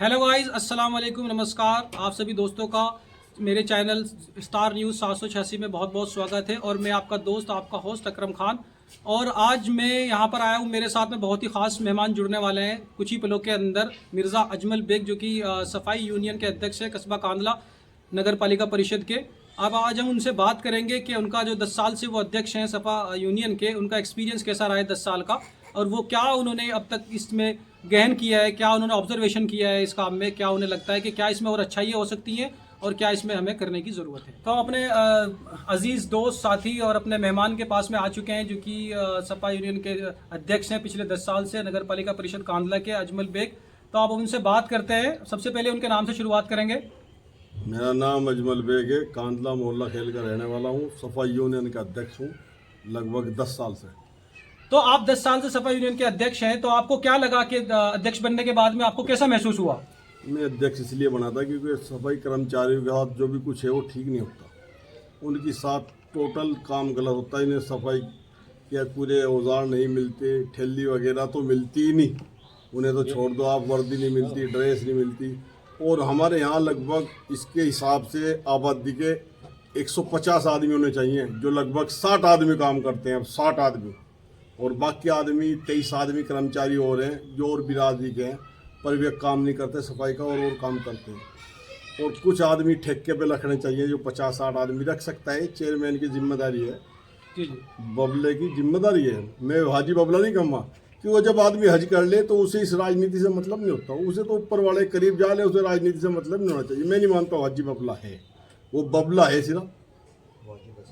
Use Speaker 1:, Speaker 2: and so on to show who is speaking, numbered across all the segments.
Speaker 1: Hello guys, अस्सलाम वालेकुम, नमस्कार। आप सभी दोस्तों का मेरे चैनल स्टार न्यूज़ 786 में बहुत बहुत स्वागत है। और मैं आपका दोस्त, आपका होस्ट अकरम खान। और आज मैं यहाँ पर आया हूँ, मेरे साथ में बहुत ही ख़ास मेहमान जुड़ने वाले हैं कुछ ही पलों के अंदर। मिर्ज़ा अजमल बेग, जो कि सफाई यूनियन के अध्यक्ष है कस्बा कांदला नगर पालिका परिषद के। अब आज हम उनसे बात करेंगे कि उनका जो 10 साल से वो अध्यक्ष हैं सफा यूनियन के, उनका एक्सपीरियंस कैसा रहा है 10 साल का, और वो क्या उन्होंने अब तक इसमें गहन किया है, क्या उन्होंने ऑब्जर्वेशन किया है इस काम में, क्या उन्हें लगता है कि क्या इसमें और अच्छाइयाँ हो सकती हैं और क्या इसमें हमें करने की ज़रूरत है। तो हम अपने अजीज़ दोस्त, साथी और अपने मेहमान के पास में आ चुके हैं, जो कि सपा यूनियन के अध्यक्ष हैं पिछले 10 साल से नगर पालिका परिषद कांदला के, अजमल बेग। तो आप उनसे बात करते हैं। सबसे पहले उनके नाम से शुरुआत करेंगे।
Speaker 2: मेरा नाम अजमल बेग है, कांदला मोहल्ला खेल का रहने वाला हूँ। सफाई यूनियन का अध्यक्ष हूँ लगभग 10 साल से।
Speaker 1: तो आप 10 साल से सफाई यूनियन के अध्यक्ष हैं, तो आपको क्या लगा कि अध्यक्ष बनने के बाद में आपको कैसा महसूस हुआ?
Speaker 2: मैं अध्यक्ष इसलिए बना था क्योंकि सफाई कर्मचारियों के साथ जो भी कुछ है वो ठीक नहीं होता। उनके साथ टोटल काम गलत होता है। इन्हें सफाई के पूरे औजार नहीं मिलते, ठेली वगैरह तो मिलती ही नहीं। उन्हें तो छोड़ दो आप, वर्दी नहीं मिलती, ड्रेस नहीं मिलती। और हमारे यहाँ लगभग इसके हिसाब से आबादी के 150 आदमी होने चाहिए, जो लगभग 60 आदमी काम करते हैं। अब 60 आदमी और बाकी आदमी 23 आदमी कर्मचारी और हैं जो और बिरादरी के हैं, पर वे काम नहीं करते सफाई का, और काम करते हैं। और कुछ आदमी ठेके पे रखने चाहिए, जो 50-60 आदमी रख सकता है। चेयरमैन की जिम्मेदारी है, बबले की जिम्मेदारी है। मैं हाजी बबला नहीं कहूँगा कि वो जब आदमी हज कर ले तो उसे इस राजनीति से मतलब नहीं होता। उसे तो ऊपर वाले करीब जा ले, उसे राजनीति से मतलब नहीं होना चाहिए। मैं नहीं मानता हाजी बबला है, वो बबला है सिर्फ।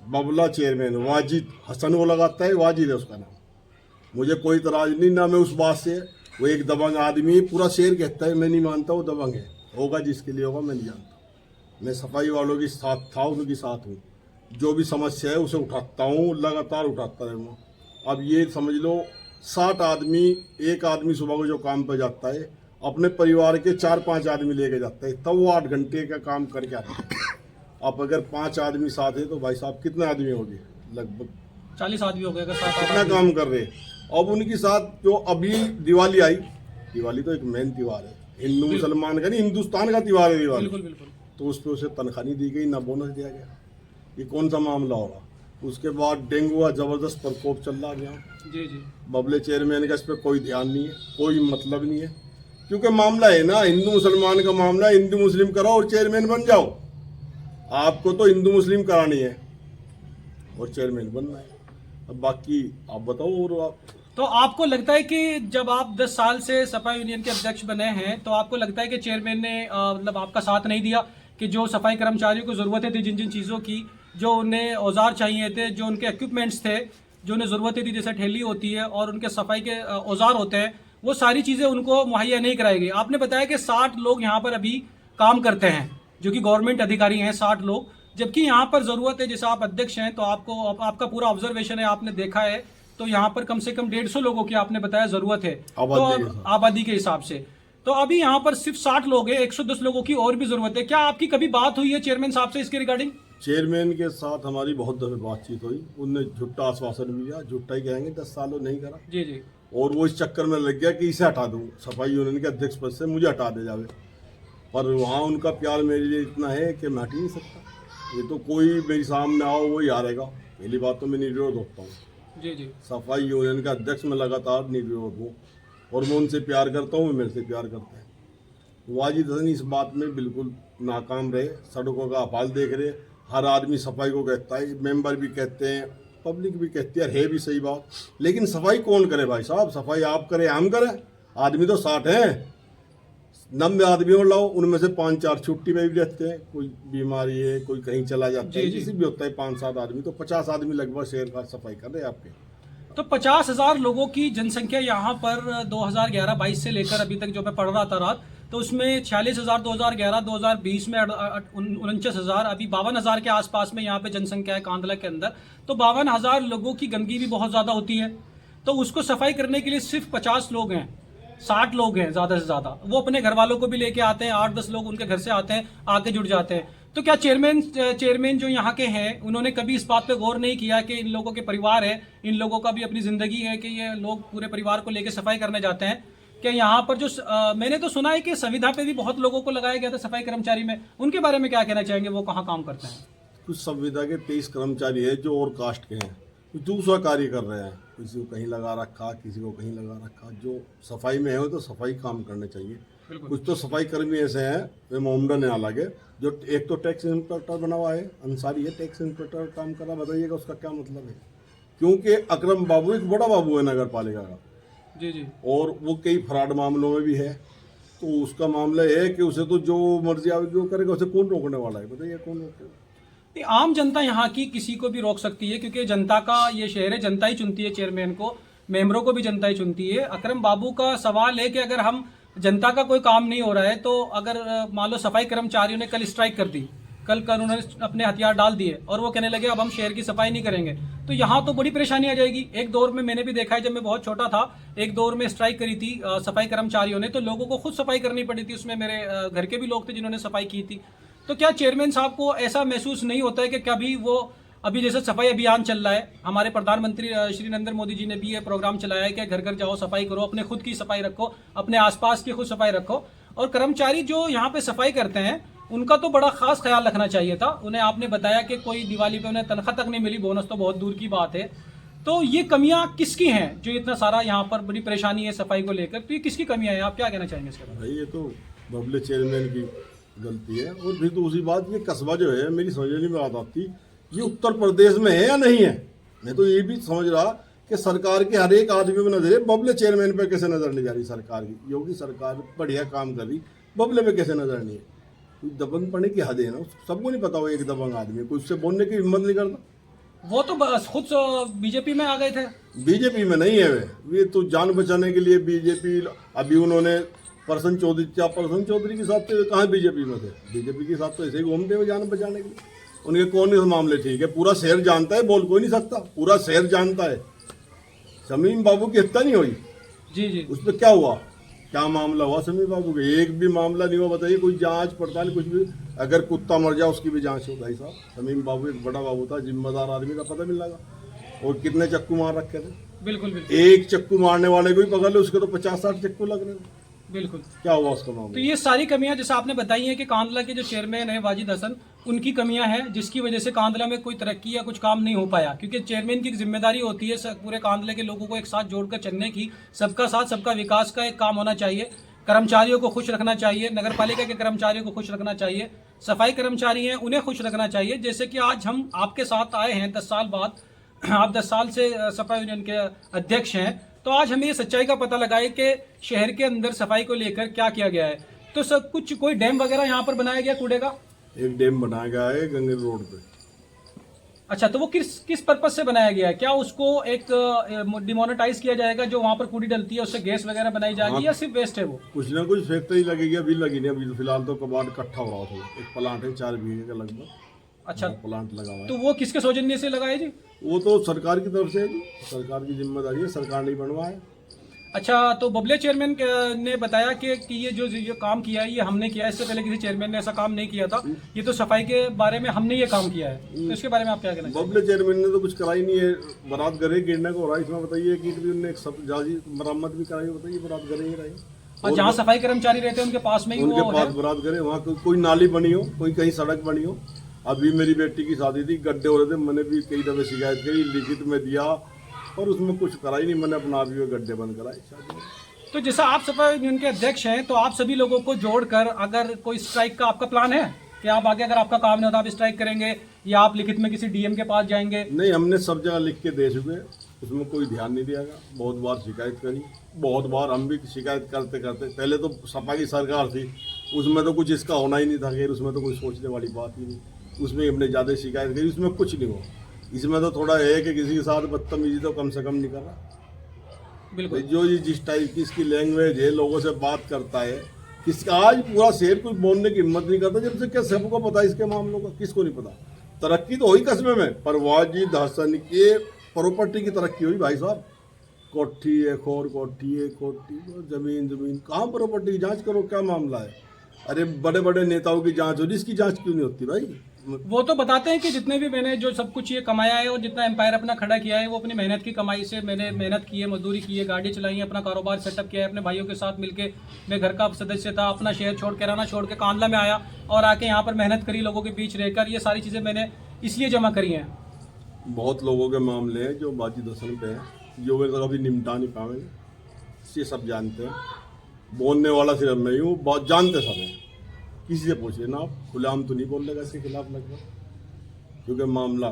Speaker 2: बबला चेयरमैन वाजिद हसन वो लगाता है, वाजिद है उसका नाम। मुझे कोई इतराज नहीं ना मैं उस बात से। वो एक दबंग आदमी, पूरा शेर कहता है। मैं नहीं मानता वो दबंग है। होगा जिसके लिए होगा, मैं नहीं जानता। मैं सफाई वालों के साथ था, उनके साथ हूँ। जो भी समस्या है उसे उठाता हूँ, लगातार उठाता रहूँगा। अब ये समझ लो 60 आदमी, एक आदमी सुबह को जो काम पर जाता है अपने परिवार के 4-5 आदमी लेके जाता है, तब वो 8 घंटे का काम करके आता है। अब अगर 5 आदमी साथ है तो भाई साहब कितने आदमी हो गए? लगभग
Speaker 1: 40 आदमी हो गए अगर 7
Speaker 2: कितना काम कर रहे हैं। अब उनके साथ जो अभी दिवाली आई, दिवाली तो एक मेन त्यौहार है हिंदू मुसलमान का, नहीं हिंदुस्तान का त्यौहार है दिवाली।
Speaker 1: बिल्कुल बिल्कुल।
Speaker 2: तो उस पर उसे तनख्वाह नहीं दी गई, ना बोनस दिया गया। ये कौन सा मामला हो रहा? उसके बाद डेंगू का जबरदस्त प्रकोप चल रहा गया।
Speaker 1: जी जी।
Speaker 2: बबले चेयरमैन का इस पर कोई ध्यान नहीं है, कोई मतलब नहीं है। क्योंकि मामला है ना हिंदू मुसलमान का मामला है। हिंदू मुस्लिम कराओ और चेयरमैन बन जाओ। आपको तो हिंदू मुस्लिम करानी है और चेयरमैन बनना है। अब बाकी आप बताओ। और आप
Speaker 1: तो आपको लगता है कि जब आप 10 साल से सफाई यूनियन के अध्यक्ष बने हैं, तो आपको लगता है कि चेयरमैन ने मतलब आपका साथ नहीं दिया कि जो सफाई कर्मचारियों को ज़रूरतें थी, जिन जिन चीज़ों की, जो उन्हें औजार चाहिए थे, जो उनके इक्विपमेंट्स थे, जो उन्हें ज़रूरतें थी, जैसे ठेली होती है और उनके सफाई के औजार होते हैं, वो सारी चीज़ें उनको मुहैया नहीं कराई गई? आपने बताया कि 60 लोग यहाँ पर अभी काम करते हैं, जो कि गवर्नमेंट अधिकारी हैं, 60 लोग, जबकि यहाँ पर ज़रूरत है, जैसे आप अध्यक्ष हैं तो आपका पूरा ऑब्जर्वेशन है, आपने देखा है, तो यहाँ पर कम से कम 150 लोगों की आपने बताया ज़रूरत है, तो आबादी के हिसाब से। तो अभी यहाँ पर सिर्फ 60 लोग हैं, 110 लोगों की और भी ज़रूरत है। क्या आपकी कभी बात हुई है चेयरमैन साहब से इसके रिगार्डिंग?
Speaker 2: चेयरमैन के साथ हमारी बहुत दफे बातचीत हुई। उनने झूठा आश्वासन भी दिया, झूठा ही कहेंगे, 10 सालों नहीं करा।
Speaker 1: जी जी।
Speaker 2: और वो इस चक्कर में लग गया कि इसे हटा दूं सफाई यूनियन के अध्यक्ष पद से, मुझे हटा दे जावे। पर वहाँ उनका प्यार मेरे लिए इतना है कि मैं हट ही नहीं सकता। ये तो कोई मेरे सामने आओ वही हारेगा। पहली बात तो मैं निर्विरोध होता हूँ।
Speaker 1: जी जी।
Speaker 2: सफाई यूनियन का अध्यक्ष मैं लगातार निर्विरोध हूँ और मैं उनसे प्यार करता हूँ, मेरे से प्यार करते हैं। वाजिद हसन इस बात में बिल्कुल नाकाम रहे। सड़कों का हाल देख रहे, हर आदमी सफाई को कहता है, मेंबर भी कहते हैं, पब्लिक भी कहती है भी सही बात। लेकिन सफाई कौन करे भाई साहब? सफाई आप करें, हम करें? आदमी तो 60 हैं, 90 आदमी और लाओ, उनमें से 5-4 छुट्टी पे भी रहते हैं। कोई बीमारी है, कोई कहीं चला जाता है, किसी भी होता है 5-7 आदमी, तो 50 आदमी लगभग शहर का सफाई कर रहे हैं आपके।
Speaker 1: तो 50,000 लोगों की जनसंख्या यहाँ पर 2011-22 से लेकर अभी तक जो मैं पढ़ रहा था रात, तो उसमें 46,000 2011-2020 में 49,000, अभी 52,000 के आसपास में यहाँ पे जनसंख्या है कांदला के अंदर। तो 52,000 लोगों की गंदगी भी बहुत ज़्यादा होती है। तो उसको सफाई करने के लिए सिर्फ 50 लोग हैं, 60 लोग हैं ज़्यादा से ज़्यादा। वो अपने घर वालों को भी लेके आते हैं, 8-10 लोग उनके घर से आते हैं, आके जुड़ जाते हैं। तो क्या चेयरमैन जो यहाँ के हैं, उन्होंने कभी इस बात पे गौर नहीं किया कि इन लोगों के परिवार है, इन लोगों का भी अपनी ज़िंदगी है, कि ये लोग पूरे परिवार को लेके सफाई करने जाते हैं? कि यहाँ पर जो मैंने तो सुना है कि संविदा पे भी बहुत लोगों को लगाया गया था सफाई कर्मचारी में, उनके बारे में क्या कहना चाहेंगे, वो कहाँ काम करते हैं?
Speaker 2: कुछ संविदा के 23 कर्मचारी है जो और कास्ट के हैं, कुछ दूसरा कार्य कर रहे हैं, किसी को कहीं लगा रखा, किसी को कहीं लगा रखा। जो सफाई में है वो तो सफाई काम करने चाहिए। कुछ तो सफाई कर्मी ऐसे हैं, वे मोमडन है अलग है, जो एक तो टैक्स इंस्पेक्टर बना हुआ है, अंसारी है, टैक्स इंस्पेक्टर काम कर रहा। बताइएगा उसका क्या मतलब है? क्योंकि अकरम बाबू एक बड़ा बाबू है नगर पालिका का,
Speaker 1: जी जी,
Speaker 2: और वो कई फ्रॉड मामलों में भी है। तो उसका मामला है कि उसे तो जो मर्जी आएगी वो करेगा, उसे कौन रोकने वाला है? बताइए कौन रोकेगा?
Speaker 1: नहीं, आम जनता यहाँ की किसी को भी रोक सकती है, क्योंकि जनता का ये शहर है, जनता ही चुनती है चेयरमैन को, मेंबरों को भी जनता ही चुनती है। अकरम बाबू का सवाल है कि अगर हम जनता का कोई काम नहीं हो रहा है, तो अगर मान लो सफाई कर्मचारियों ने कल स्ट्राइक कर दी, कल उन्होंने अपने हथियार डाल दिए और वो कहने लगे अब हम शहर की सफाई नहीं करेंगे, तो यहाँ तो बड़ी परेशानी आ जाएगी। एक दौर में मैंने भी देखा है, जब मैं बहुत छोटा था, एक दौर में स्ट्राइक करी थी सफाई कर्मचारियों ने, तो लोगों को खुद सफाई करनी पड़ी थी। उसमें मेरे घर के भी लोग थे जिन्होंने सफाई की थी। तो क्या चेयरमैन साहब को ऐसा महसूस नहीं होता है कि कभी वो, अभी जैसे सफाई अभियान चल रहा है, हमारे प्रधानमंत्री श्री नरेंद्र मोदी जी ने भी ये प्रोग्राम चलाया है कि घर घर जाओ, सफाई करो, अपने खुद की सफाई रखो, अपने आसपास की खुद सफाई रखो। और कर्मचारी जो यहाँ पे सफाई करते हैं उनका तो बड़ा खास ख्याल रखना चाहिए था। उन्हें आपने बताया कि कोई दिवाली पे उन्हें तनख्वाह तक नहीं मिली, बोनस तो बहुत दूर की बात है। तो ये कमियां किसकी हैं जो इतना सारा यहाँ पर बड़ी परेशानी है सफाई को लेकर, तो ये किसकी कमियां हैं, आप क्या कहना चाहेंगे इसके बारे में?
Speaker 2: भाई ये तो बबले चेयरमैन की गलती है। और फिर दूसरी बात, ये कस्बा जो है, मेरी समझने में बात आती, ये उत्तर प्रदेश में है या नहीं है? मैं तो ये भी समझ रहा कि सरकार के हर एक आदमी में नजर है, बबले चेयरमैन पे कैसे नजर नहीं जा रही सरकार की? योगी सरकार बढ़िया काम कर रही, बबले पे कैसे नजर नहीं है? कोई दबंग पड़ने की हद है ना, सबको नहीं पता वो एक दबंग आदमी है, कोई उससे बोलने की हिम्मत नहीं करता।
Speaker 1: वो तो बस खुद बीजेपी में आ गए थे।
Speaker 2: बीजेपी में नहीं है वे तो जान बचाने के लिए बीजेपी, अभी उन्होंने परसन चौधरी के साथ तो कहाँ बीजेपी में थे? बीजेपी के साथ तो ऐसे ही घूमते हुए जान बचाने के लिए। उनके कौन से मामले ठीक है? पूरा शहर जानता है, बोल कोई नहीं सकता, पूरा शहर जानता है। शमीम बाबू की हत्या नहीं हुई,
Speaker 1: जी जी,
Speaker 2: उसमें क्या हुआ? क्या मामला हुआ शमीम बाबू का? एक भी मामला नहीं हुआ। बताइए, कोई जांच पड़ताल कुछ भी? अगर कुत्ता मर जाए उसकी भी जांच हो भाई साहब। शमीम बाबू एक बड़ा बाबू था, जिम्मेदार आदमी का पता मिल लगा। और कितने चक्कू मार रखे थे?
Speaker 1: बिल्कुल बिल्कुल
Speaker 2: एक चक्कू मारने वाले को ही पकड़ लो, उसके तो 50-60 चक्कू लग रहे थे।
Speaker 1: बिल्कुल।
Speaker 2: क्या हुआ उसका मामला?
Speaker 1: तो ये सारी कमियां जैसे आपने बताई हैं कि कांदला के जो चेयरमैन है वाजिद हसन, उनकी कमियां हैं, जिसकी वजह से कांदला में कोई तरक्की या कुछ काम नहीं हो पाया। क्योंकि चेयरमैन की एक जिम्मेदारी होती है पूरे कांदले के लोगों को एक साथ जोड़कर चलने की, सबका साथ सबका विकास का एक काम होना चाहिए। कर्मचारियों को खुश रखना चाहिए, नगर पालिका के कर्मचारियों को खुश रखना चाहिए, सफाई कर्मचारी हैं उन्हें खुश रखना चाहिए। जैसे कि आज हम आपके साथ आए हैं 10 साल बाद, आप 10 साल से सफाई यूनियन के अध्यक्ष हैं, तो आज हमें ये सच्चाई का पता लगा है कि शहर के अंदर सफाई को लेकर क्या किया गया है। तो सब कुछ, कोई डैम वगैरह यहाँ पर बनाया गया कूड़े का?
Speaker 2: एक डैम बनाया गया है गंगे रोड पे।
Speaker 1: अच्छा, तो वो किस पर्पज से बनाया गया है? क्या उसको एक डिमोनेटाइज किया जाएगा, जो वहाँ पर कूड़ी डलती है उससे गैस वगैरह बनाई जाएगी, या सिर्फ वेस्ट है वो?
Speaker 2: कुछ ना कुछ फैक्ट्री लगेगी, अभी लगी नहीं। अभी तो फिलहाल तो कबाड़ इकट्ठा हो रहा था। एक प्लांट है 4 बीघे का लगभग,
Speaker 1: अच्छा,
Speaker 2: प्लांट लगा हुआ है।
Speaker 1: तो वो किसके सौजन्य से लगा है जी?
Speaker 2: वो तो सरकार की तरफ से है जी, सरकार की जिम्मेदारी है, सरकार नहीं बनवाया।
Speaker 1: अच्छा, तो बबले चेयरमैन ने बताया कि ये काम किया है, ये हमने किया है, इससे पहले किसी चेयरमैन ने ऐसा काम नहीं किया था, ये तो सफाई के बारे में हमने ये काम किया है। तो इसके बारे में आप क्या कहना चाहेंगे?
Speaker 2: बबले चेयरमैन ने तो कुछ करा ही नहीं है। बारात घरे गिरने को हो रहा है इसमें। बताइए कि भी उन्होंने एक सब जाजी मरम्मत भी कराई, बताइए बारात घरे ही रही।
Speaker 1: और जहाँ सफाई कर्मचारी रहते हैं उनके पास में ही
Speaker 2: उनके
Speaker 1: वो
Speaker 2: पास
Speaker 1: है।
Speaker 2: बारात घरे, वहाँ कोई नाली बनी हो, कोई कहीं सड़क बनी हो। अभी मेरी बेटी की शादी थी, गड्ढे हो रहे थे, मैंने भी कई दफे शिकायत करी, लिखित में दिया, और उसमें कुछ करा ही नहीं। मैंने अपना आप ही गड्ढे बंद कराए शादी में।
Speaker 1: तो जैसा आप सफाई यूनियन के अध्यक्ष हैं, तो आप सभी लोगों को जोड़कर अगर कोई स्ट्राइक का आपका प्लान है कि आप आगे, अगर आपका काम नहीं होता, आप स्ट्राइक करेंगे, या आप लिखित में किसी डीएम के पास जाएंगे?
Speaker 2: नहीं, हमने सब जगह लिख के दे चुके, उसमें कोई ध्यान नहीं दिया गया। बहुत बार शिकायत करी, बहुत बार हम भी शिकायत करते करते, पहले तो सपा की सरकार थी, उसमें तो कुछ इसका होना ही नहीं था, खैर उसमें तो कोई सोचने वाली बात ही नहीं। उसमें हमने ज़्यादा शिकायत करी, उसमें कुछ नहीं हुआ। इसमें तो थोड़ा है कि किसी के साथ बदतमीजी तो कम से कम नहीं कर रहा।
Speaker 1: बिल्कुल।
Speaker 2: जो ये जिस टाइप की इसकी लैंग्वेज है, लोगों से बात करता है, किसका आज पूरा शहर कुछ बोलने की हिम्मत नहीं करता। जब से क्या सबको पता है इसके मामलों का? किसको नहीं पता? तरक्की तो हुई कस्बे में, पर वाजिद हसन के प्रॉपर्टी की तरक्की हुई भाई साहब। कोठी एक और कोठी, एक कोठी, जमीन कहाँ प्रॉपर्टी की जांच करो, क्या मामला है? अरे बड़े बड़े नेताओं की जांच हो रही, इसकी जांच क्यों नहीं होती भाई?
Speaker 1: वो तो बताते हैं कि जितने भी मैंने जो सब कुछ ये कमाया है और जितना एम्पायर अपना खड़ा किया है वो अपनी मेहनत की कमाई से, मैंने मेहनत की है, मजदूरी की है, गाड़ी चलाई है, अपना कारोबार सेटअप किया है, अपने भाइयों के साथ मिलके मैं घर का सदस्य था, अपना शहर छोड़ के रहना छोड़ के कांदला में आया और आके यहाँ पर मेहनत करी, लोगों के बीच रहकर ये सारी चीज़ें मैंने इसलिए जमा करी हैं।
Speaker 2: बहुत लोगों के मामले हैं जो बाजी दसन पे हैं, जो वे कभी निपटा नहीं पाएंगे, ये सब जानते हैं। बोलने वाला सिर्फ मैं ही हूँ, बहुत जानते सब हैं। किसी से पूछिए ना, आप खुलेआम तो नहीं बोल देगा इसके खिलाफ लगभग, क्योंकि मामला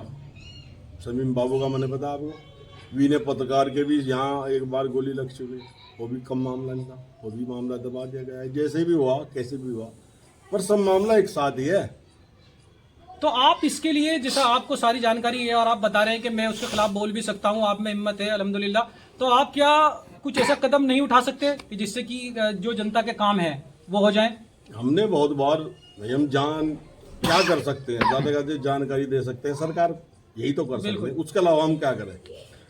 Speaker 2: शमीम बाबू का मैंने बताया आपको, वीने पत्रकार के भी यहाँ एक बार गोली लग चुकी, वो भी कम मामला नहीं था, वो भी मामला दबा दिया गया है। जैसे भी हुआ कैसे भी हुआ, पर सब मामला एक साथ ही है।
Speaker 1: तो आप इसके लिए, जैसा आपको सारी जानकारी है और आप बता रहे हैं कि मैं उसके खिलाफ बोल भी सकता हूँ, आप में हिम्मत है अल्हम्दुलिल्लाह, तो आप क्या कुछ ऐसा कदम नहीं उठा सकते कि जिससे कि जो जनता के काम है वो हो जाए?
Speaker 2: हमने बहुत बार, हम क्या कर सकते हैं, ज़्यादा से ज़्यादा जानकारी दे सकते हैं, सरकार यही तो कर सकते हैं, उसके अलावा हम क्या करें?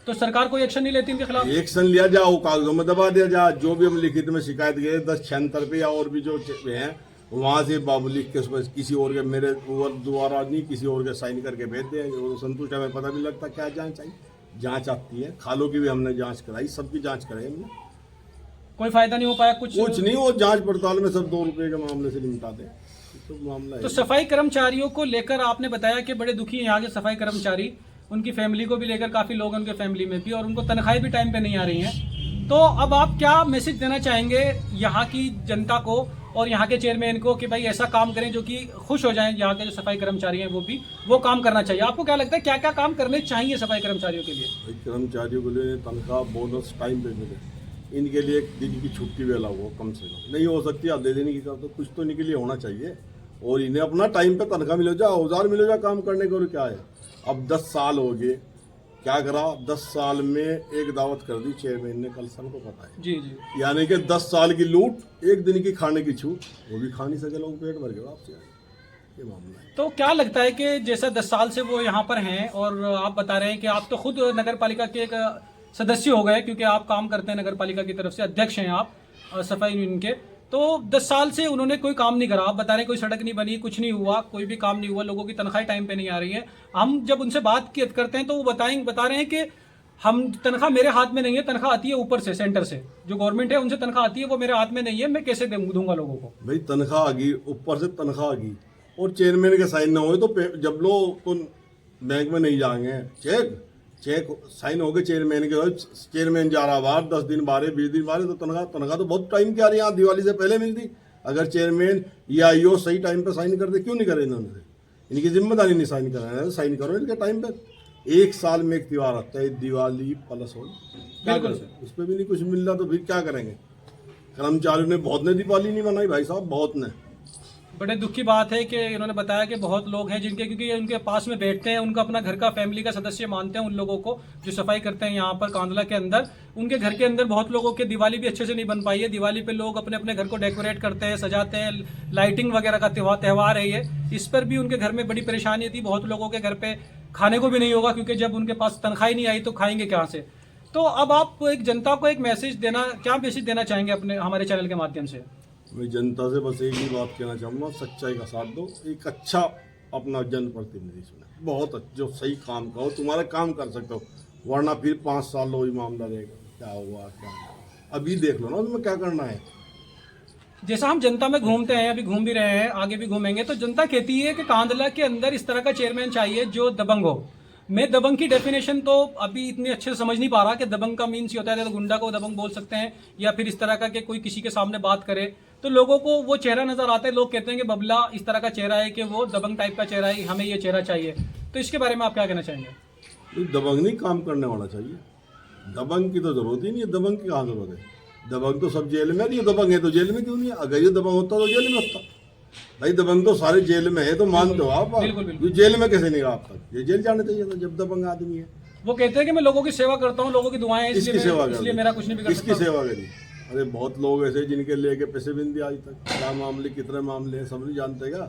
Speaker 1: तो सरकार कोई एक्शन नहीं लेती इनके खिलाफ?
Speaker 2: एक्शन लिया जाए, वो कागजों में दबा दिया जाए। जो भी हम लिखित में शिकायत गए 1076 पे या और भी जो हैं, वहाँ से बाबू लिख के उसमें किसी और के, मेरे द्वारा नहीं, किसी और के साइन करके भेज दें, वो संतुष्ट हमें पता भी लगता क्या जांच आई, जांच आती है। खालों की भी हमने जांच कराई, सबकी जांच कराई हमने,
Speaker 1: कोई फायदा नहीं हो पाया कुछ
Speaker 2: नहीं। वो जांच पड़ताल में सब 2 रुपए के मामले से निपटा दें, तो मामला
Speaker 1: तो सफाई कर्मचारियों को लेकर आपने बताया कि बड़े दुखी हैं यहाँ के सफाई कर्मचारी, उनकी फैमिली को भी लेकर काफ़ी लोग उनके फैमिली में भी, और उनको तनख्वाहें भी टाइम पे नहीं आ रही हैं। तो अब आप क्या मैसेज देना चाहेंगे यहाँ की जनता को और यहाँ के चेयरमैन को कि भाई ऐसा काम करें जो कि खुश हो जाएं, यहाँ के जो सफाई कर्मचारी हैं वो काम करना चाहिए? आपको क्या लगता है क्या क्या काम करने चाहिए सफाई कर्मचारियों के लिए?
Speaker 2: कर्मचारियों के लिए तनख्वाह, बोनस टाइम पे मिले, इनके लिए एक दिन की छुट्टी भी अलग हो, कम से कम नहीं हो सकती आधे दिन की, तो कुछ तो इनके लिए होना चाहिए। और इन्हें अपना टाइम पे तनख्वाह मिले जा, औजार मिले जा काम करने को। क्या है, अब 10 साल हो गए, क्या करा? 10 साल में एक दावत कर दी चेयरमैन ने, कल सबको पता है।
Speaker 1: जी जी।
Speaker 2: यानी कि 10 साल की लूट, एक दिन की खाने की छूट, वो भी खा नहीं सके लोग, पेट भर के वापस ये मामला है।
Speaker 1: तो क्या लगता है कि जैसा 10 साल से वो यहाँ पर हैं और आप बता रहे हैं कि आप तो खुद नगर पालिका के एक सदस्य हो गए, क्योंकि आप काम करते हैं नगर पालिका की तरफ से, अध्यक्ष हैं आप सफाई यूनियन के, तो 10 साल से उन्होंने कोई काम नहीं करा। आप बता रहे हैं कोई सड़क नहीं बनी, कुछ नहीं हुआ, कोई भी काम नहीं हुआ, लोगों की तनख्वाहें टाइम पे नहीं आ रही है। हम जब उनसे बात करते हैं तो वो बता रहे हैं कि हम, तनख्वाह मेरे हाथ में नहीं है, तनख्वाह आती है ऊपर से, सेंटर से, जो गवर्नमेंट है उनसे तनख्वाह आती है, वो मेरे हाथ में नहीं है, मैं कैसे दूंगा लोगों को?
Speaker 2: भाई तनख्वाह आ गई, ऊपर से तनख्वाह आ गई और चेयरमैन के साइन ना हुए तो जब लोग तो बैंक में नहीं जाएंगे, चेक साइन हो गए चेयरमैन के, चेयरमैन जा रहा बाहर 10 दिन बारे 20 दिन बारे, तो तनख्वाह तो बहुत टाइम की आ रही है, दिवाली से पहले मिलती। अगर चेयरमैन या ईओ सही टाइम पे साइन करते, क्यों नहीं करे इन्होंने? इनकी जिम्मेदारी नहीं साइन कराना, साइन करो इनके टाइम पे। 1 साल में एक त्यौहार आता है, दिवाली प्लस हो, क्या करें? उस पर भी नहीं कुछ मिल रहा तो फिर क्या करेंगे? कर्मचारियों ने बहुत ने दिवाली नहीं मनाई भाई साहब, बहुत ने।
Speaker 1: बड़े दुख की बात है कि इन्होंने बताया कि बहुत लोग हैं जिनके, क्योंकि उनके पास में बैठते हैं, उनका अपना घर का फैमिली का सदस्य मानते हैं उन लोगों को जो सफाई करते हैं यहाँ पर कांदला के अंदर। उनके घर के अंदर बहुत लोगों के दिवाली भी अच्छे से नहीं बन पाई है। दिवाली पे लोग अपने अपने घर को डेकोरेट करते हैं, सजाते हैं, लाइटिंग वगैरह का त्यौहार है ये, इस पर भी उनके घर में बड़ी परेशानी थी। बहुत लोगों के घर पे खाने को भी नहीं होगा, क्योंकि जब उनके पास तनख्वाही नहीं आई तो खाएंगे कहाँ से? तो अब आप एक जनता को एक मैसेज देना, क्या मैसेज देना चाहेंगे अपने हमारे चैनल के माध्यम से?
Speaker 2: मैं जनता से बस एक ही बात कहना चाहूँगा, सच्चाई का साथ दो, एक अच्छा अपना जनप्रतिनिधि चुने, बहुत जो सही काम का हो, तुम्हारा काम कर सकते हो, वरना फिर 5 साल वही मामला रहेगा, क्या हुआ क्या हुआ। अभी देख लो ना तुम्हें क्या करना है।
Speaker 1: जैसा हम जनता में घूमते हैं, अभी घूम भी रहे हैं, आगे भी घूमेंगे, तो जनता कहती है कि कांदला के अंदर इस तरह का चेयरमैन चाहिए जो दबंग हो। मैं दबंग की डेफिनेशन तो अभी इतनी अच्छे से समझ नहीं पा रहा कि दबंग का मीन्स ये होता है तो गुंडा को दबंग बोल सकते हैं, या फिर इस तरह का कि कोई किसी के सामने बात करे तो लोगों को वो चेहरा नजर आता है, लोग कहते हैं कि बबला इस तरह का चेहरा है कि वो दबंग टाइप का चेहरा है, हमें ये चेहरा चाहिए। तो इसके बारे में आप क्या कहना चाहेंगे?
Speaker 2: दबंग नहीं काम करने वाला चाहिए, दबंग की तो जरूरत ही नहीं है। दबंग की कहाँ जरूरत है? दबंग तो सब जेल में, ये दबंग है तो जेल में क्यों नहीं है? अगर ये दबंग होता तो जेल में होता भाई। दबंग तो सारे जेल में है, तो मानते हो आप? ये जेल में कैसे नहीं गया आप तक? ये जेल जाने चाहिए था जब दबंग आदमी है।
Speaker 1: वो कहते हैं कि मैं लोगों की सेवा करता हूँ, लोगों की दुआएं हैं,
Speaker 2: इसकी सेवा कर,
Speaker 1: इसलिए मेरा कुछ नहीं बिगड़ सकता।
Speaker 2: इसकी सेवा करी। अरे बहुत लोग ऐसे जिनके लेके पैसे भी नहीं दिए आज तक, क्या मामले, कितने मामले हैं, सब नहीं जानते क्या?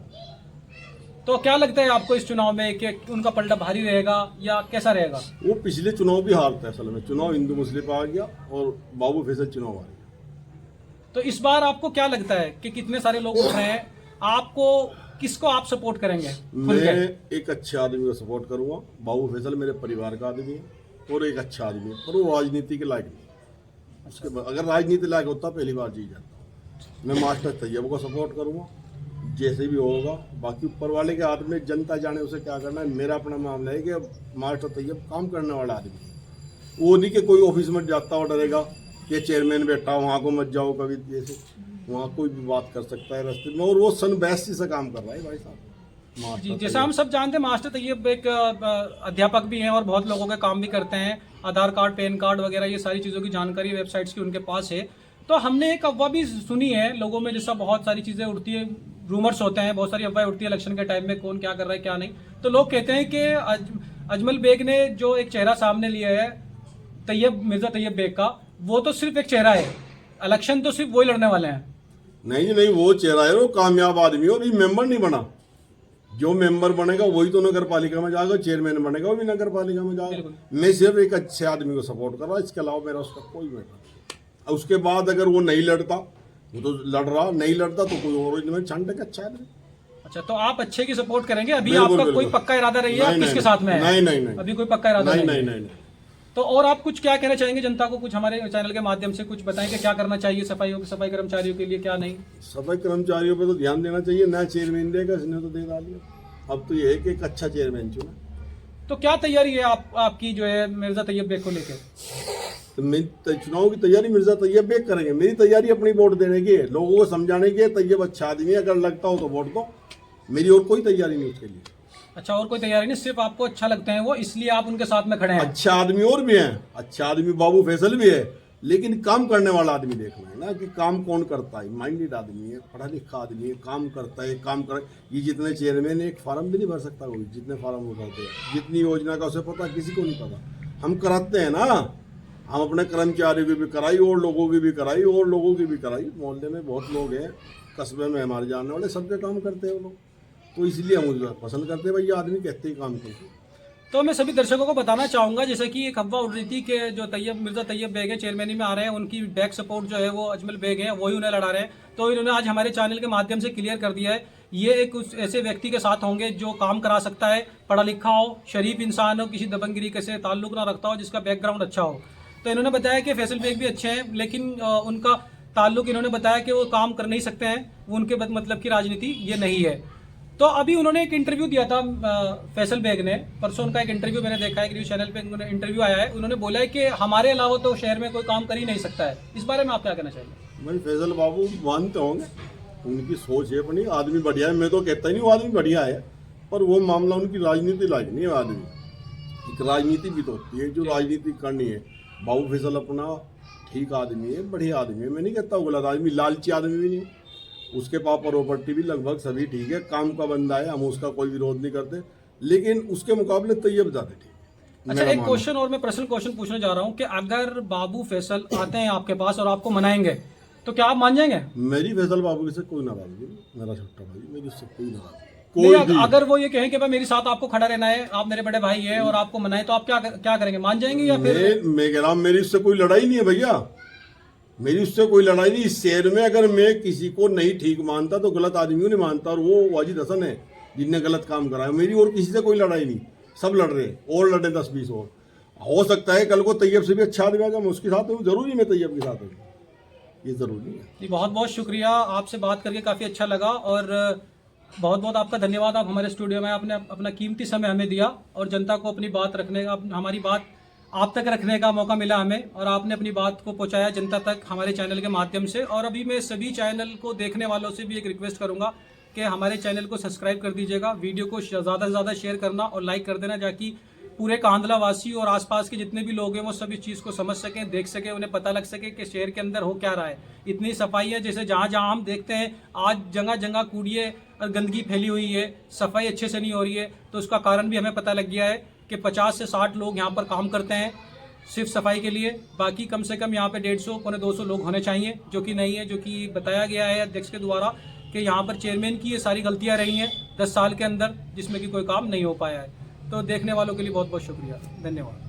Speaker 1: तो क्या लगता है आपको इस चुनाव में कि उनका पलड़ा भारी रहेगा या कैसा रहेगा?
Speaker 2: वो पिछले चुनाव भी हारता है, असल में चुनाव हिंदू मुस्लिम पे आ गया और बाबू फैसल चुनाव आ गया।
Speaker 1: तो इस बार आपको क्या लगता है कि कितने सारे लोग उठ रहे हैं? आपको किसको आप सपोर्ट करेंगे?
Speaker 2: मैं एक अच्छे आदमी को सपोर्ट करूंगा। बाबू फैसल मेरे परिवार का आदमी है और एक अच्छा आदमी है, पर वो राजनीति के लायक नहीं। उसके बाद अगर राजनीति लायक होता पहली बार जीत जाता। मैं मास्टर तैयब को सपोर्ट करूंगा, जैसे भी होगा। बाकी ऊपर वाले के हाथ में, जनता जाने उसे क्या करना है। मेरा अपना मामला है कि मास्टर तैयब काम करने वाला आदमी है। वो नहीं कि कोई ऑफिस में जाता हो डरेगा कि चेयरमैन बैठा वहाँ को मत जाओ कभी, जैसे वहाँ कोई भी बात कर सकता है रास्ते में। और वो सन 82 से काम कर रहा है भाई साहब।
Speaker 1: जी, जैसा हम सब जानते हैं मास्टर तैयब एक अध्यापक भी हैं और बहुत लोगों के काम भी करते हैं। आधार कार्ड, पैन कार्ड वगैरह ये सारी चीज़ों की जानकारी वेबसाइट्स की उनके पास है। तो हमने एक अफवाह भी सुनी है लोगों में, जैसा बहुत सारी चीज़ें उड़ती है, रूमर्स होते हैं, बहुत सारी अफवाहें उड़ती है इलेक्शन के टाइम में कौन क्या कर रहा है क्या नहीं। तो लोग कहते हैं कि अजमल बेग ने जो एक चेहरा सामने लिया है तैयब, मिर्जा तैयब बेग का, वो तो सिर्फ एक चेहरा है, इलेक्शन तो सिर्फ वही लड़ने वाले हैं।
Speaker 2: नहीं नहीं, वो चेहरा है, वो कामयाब आदमी है, अभी मेंबर नहीं बना। जो मेंबर बनेगा वही तो नगर पालिका में जाएगा, चेयरमैन बनेगा वो भी नगर पालिका में जाएगा। मैं सिर्फ एक अच्छे आदमी को सपोर्ट कर रहा, इसके अलावा मेरा उसका कोई मैटर नहीं। उसके बाद अगर वो नहीं लड़ता, वो तो लड़ रहा, नहीं लड़ता तो कोई और में छंट के अच्छा आदमी।
Speaker 1: अच्छा, तो आप अच्छे की सपोर्ट करेंगे? अभी
Speaker 2: बिल्कुल,
Speaker 1: आपका कोई
Speaker 2: बिल्कुल।
Speaker 1: पक्का इरादा नहीं है आप किसके साथ में है?
Speaker 2: नहीं नहीं नहीं,
Speaker 1: अभी कोई पक्का इरादा
Speaker 2: नहीं
Speaker 1: नहीं
Speaker 2: नहीं
Speaker 1: है।
Speaker 2: नहीं।
Speaker 1: तो और आप कुछ क्या कहना चाहेंगे जनता को? कुछ हमारे चैनल के माध्यम से कुछ बताएं कि क्या करना चाहिए सफाई कर्मचारियों के लिए, क्या नहीं?
Speaker 2: सफाई कर्मचारियों पे तो ध्यान देना चाहिए। नया चेयरमैन देगा, इसने तो दे डालिए। अब तो ये है कि एक अच्छा चेयरमैन चुना।
Speaker 1: तो क्या तैयारी है आपकी जो है मिर्जा तैयब बेग को लेकर?
Speaker 2: तो मैं चुनाव की तैयारी मिर्जा तैयब बेग करेंगे। मेरी तैयारी अपनी वोट देने की है, लोगों को समझाने की है। तैयब अच्छा आदमी है, अगर लगता हो तो वोट दो। मेरी और कोई तैयारी नहीं उसके लिए।
Speaker 1: अच्छा, और कोई तैयारी नहीं, सिर्फ आपको अच्छा लगते हैं वो, इसलिए आप उनके साथ में खड़े हैं?
Speaker 2: अच्छा आदमी और भी है, अच्छा आदमी बाबू फैसल भी है, लेकिन काम करने वाला आदमी देखना है ना कि काम कौन करता है। माइंडेड आदमी है, पढ़ा लिखा आदमी है, काम करता है, काम कर। ये जितने चेयरमैन एक फार्म भी नहीं भर सकता कोई, जितने फार्म वो भरते हैं। जितनी योजना का उसे पता किसी को नहीं पता। हम कराते हैं ना, हम अपने कर्मचारियों की भी कराई और लोगों की भी कराई और लोगों की भी कराई। मोहल्ले में बहुत लोग हैं, कस्बे में हमारे जानने वाले, सबके काम करते हैं वो लोग। तो इसलिए हम उसे पसंद करते हैं भाई, ये आदमी कहते ही काम करते।
Speaker 1: तो मैं सभी दर्शकों को बताना चाहूंगा, जैसे कि एक अफवाह उड़ रही थी कि जो मिर्जा तैयब बेग है चेयरमैनी में आ रहे हैं, उनकी बैक सपोर्ट जो है वो अजमल बेग है, वही उन्हें लड़ा रहे हैं। तो इन्होंने आज हमारे चैनल के माध्यम से क्लियर कर दिया है, ये एक ऐसे व्यक्ति के साथ होंगे जो काम करा सकता है, पढ़ा लिखा हो, शरीफ इंसान हो, किसी दबंगगिरी के से ताल्लुक ना रखता हो, जिसका बैकग्राउंड अच्छा हो। तो इन्होंने बताया कि फैसल बेग भी अच्छे हैं, लेकिन उनका ताल्लुक, इन्होंने बताया कि वो काम कर नहीं सकते हैं, वो उनके मतलब की राजनीति ये नहीं है। तो अभी उन्होंने एक इंटरव्यू दिया था फैसल बेग ने, परसों उनका एक इंटरव्यू मैंने देखा है, न्यूज़ चैनल पे इंटरव्यू आया है। उन्होंने बोला है कि हमारे अलावा तो शहर में कोई काम कर ही नहीं सकता है। इस बारे में आप क्या कहना चाहिए?
Speaker 2: भाई फैसल बाबू मानते होंगे, उनकी सोच है अपनी, आदमी बढ़िया है। मैं तो कहता ही नहीं वो आदमी बढ़िया है, पर वो मामला उनकी राजनीति लायक नहीं है। आदमी एक राजनीति भी तो होती है जो राजनीति करनी है। बाबू फैसल अपना ठीक आदमी है, बढ़िया आदमी है। मैं नहीं कहता गलत आदमी, लालची आदमी भी नहीं। उसके पास प्रॉपर्टी भी लगभग सभी ठीक है, काम का बंदा है, हम उसका कोई विरोध नहीं करते, लेकिन उसके मुकाबले तैयब ज्यादा ठीक है।
Speaker 1: अच्छा, एक क्वेश्चन और मैं पर्सनल क्वेश्चन पूछने जा रहा हूँ कि अगर बाबू फैसल आते हैं आपके पास और आपको मनाएंगे तो क्या आप मान जाएंगे?
Speaker 2: मेरी फैसल बाबू से कोई नाराजगी नहीं, मेरा छोटा भाई, मेरी उससे कोई नाराजगी
Speaker 1: अगर वो ये कहें कि भाई मेरे साथ आपको खड़ा रहना है, आप मेरे बड़े भाई हैं और आपको मनाए, तो आप क्या करेंगे? मान जाएंगे या फिर? मैं
Speaker 2: कह रहा हूँ मेरी उससे कोई लड़ाई नहीं है भैया, मेरी उससे कोई लड़ाई नहीं। इस शहर में अगर मैं किसी को नहीं ठीक मानता तो गलत आदमी को नहीं मानता, और वो वाजिद हसन है जिनने गलत काम करा है। मेरी और किसी से कोई लड़ाई नहीं, सब लड़ रहे हैं और लड़े 10-20 और। हो सकता है कल को तैयब से भी अच्छा आदमी आएगा, मैं उसके साथ हूँ, जरूरी मैं तैयब के साथ हूँ, ये जरूरी है।
Speaker 1: जी, बहुत बहुत शुक्रिया, आपसे बात करके काफ़ी अच्छा लगा और बहुत बहुत आपका धन्यवाद। आप हमारे स्टूडियो में आपने अपना कीमती समय हमें दिया और जनता को अपनी बात रखने का, हमारी बात आप तक रखने का मौका मिला हमें, और आपने अपनी बात को पहुंचाया जनता तक हमारे चैनल के माध्यम से। और अभी मैं सभी चैनल को देखने वालों से भी एक रिक्वेस्ट करूंगा कि हमारे चैनल को सब्सक्राइब कर दीजिएगा, वीडियो को ज़्यादा से ज़्यादा शेयर करना और लाइक कर देना, ताकि पूरे कांधला वासी और आसपास के जितने भी लोग हैं वो सब इस चीज़ को समझ सकें, देख सकें, उन्हें पता लग सके कि शहर के अंदर हो क्या रहा है। इतनी सफाई है, जैसे जहाँ जहाँ हम देखते हैं आज जगह जगह कूड़िए और गंदगी फैली हुई है, सफाई अच्छे से नहीं हो रही है। तो उसका कारण भी हमें पता लग गया है कि 50 से 60 लोग यहाँ पर काम करते हैं सिर्फ सफाई के लिए, बाकी कम से कम यहाँ पे 150-200 लोग होने चाहिए, जो कि नहीं है, जो कि बताया गया है अध्यक्ष के द्वारा कि यहाँ पर चेयरमैन की ये सारी गलतियाँ रही हैं 10 साल के अंदर, जिसमें कि कोई काम नहीं हो पाया है। तो देखने वालों के लिए बहुत बहुत शुक्रिया, धन्यवाद।